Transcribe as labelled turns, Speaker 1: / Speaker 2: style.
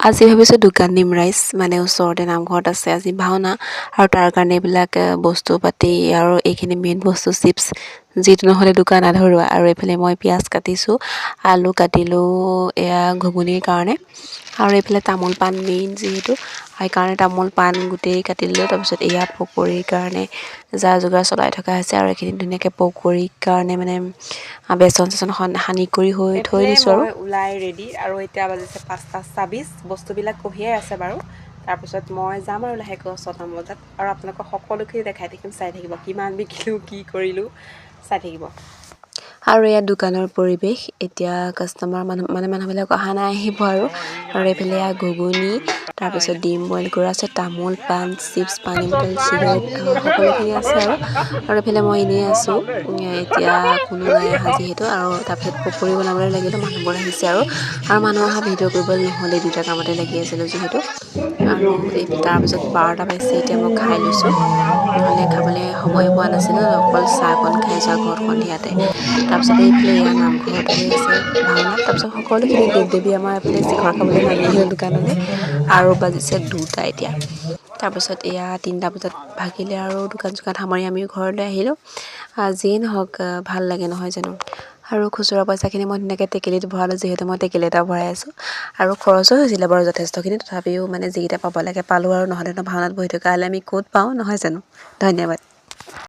Speaker 1: আজি ভাবিছোঁ দোকান দিম ৰাইজ মানে ওচৰতে নামঘৰত আছে আজি ভাওনা আৰু তাৰ কাৰণে এইবিলাক বস্তু পাতি আৰু এইখিনি মেইন বস্তু চিপছ যিটো নহ'লে দোকান আধৰুৱা আৰু এইফালে মই পিঁয়াজ কাটিছোঁ আলু কাটিলোঁ এয়া ঘুগুনিৰ কাৰণে আৰু এইফালে তামোল পাণ মেইন যিহেতু সেইকাৰণে তামোল পাণ গোটেই কাটি দিলোঁ তাৰপিছত এয়া পকৰীৰ কাৰণে যা যোগাৰ চলাই থকা হৈছে আৰু এইখিনি ধুনীয়াকৈ পকৰীৰ কাৰণে মানে বেচন চেচন সানি কৰি থৈ দিছোঁ আৰু
Speaker 2: ওলাই ৰেডি আৰু এতিয়া বাজিছে 5:26 বস্তুবিলাক কঢ়িয়াই আছে বাৰু তাৰপিছত মই যাম আৰু লাহেকৈ 6টা বজাত আৰু আপোনালোকক সকলোখিনি দেখাই থাকিম চাই থাকিব কিমান বিকিলোঁ কি কৰিলোঁ চাই থাকিব
Speaker 1: আৰু এয়া দোকানৰ পৰিৱেশ এতিয়া কাষ্টমাৰ মানুহবিলাক অহা নাই আহিব আৰু এইফালে ঘুগুনি তাৰপিছত ডিম বইল কৰা আছে তামোল পাণ চিপছ পানী বটল চিগাৰেট সকলোখিনি আছে আৰু এইফালে মই এনেই আছোঁ এতিয়া কোনো নাই অহা যিহেতু আৰু তাৰপিছত পকৰী বনাবলৈ লাগিলোঁ মানুহবোৰ আহিছে আৰু মানুহ অহা ভিডিঅ' কৰিবলৈ নহ'লে দুটা কামতে লাগি আছিলোঁ যিহেতু আৰু তাৰপিছত 12টা বাজিছে এতিয়া মই খাই লৈছোঁ নহ'লে খাবলৈ সময় পোৱা নাছিলোঁ অকল চাহকণ খাই যোৱা ঘৰত সন্ধিয়াতে তাৰপিছত এইফালে এয়া নামঘৰত হৈ আছে ভাওনা তাৰপিছত সকলোখিনি দেৱ দেৱী আমাৰ এইফালে চিখৰ খাবলৈ নামি আহিলে দোকানলৈ আৰু বাজিছে 2টা এতিয়া তাৰপিছত এয়া 3টা বজাত ভাগিলে আৰু দোকান চোকান সামৰি আমি ঘৰলৈ আহিলোঁ যিয়ে নহওক ভাল লাগে নহয় জানো আৰু খুচুৰা পইচাখিনি মই ধুনীয়াকৈ টেকেলিত ভৰালোঁ যিহেতু মই টেকেলি এটা ভৰাই আছোঁ আৰু খৰচো হৈছিলে বাৰু যথেষ্টখিনি তথাপিও মানে যিকেইটা পাব লাগে পালোঁ আৰু নহ'লেনো ভাওনাত বহি থকা হ'লে আমি ক'ত পাওঁ নহয় জানো ধন্যবাদ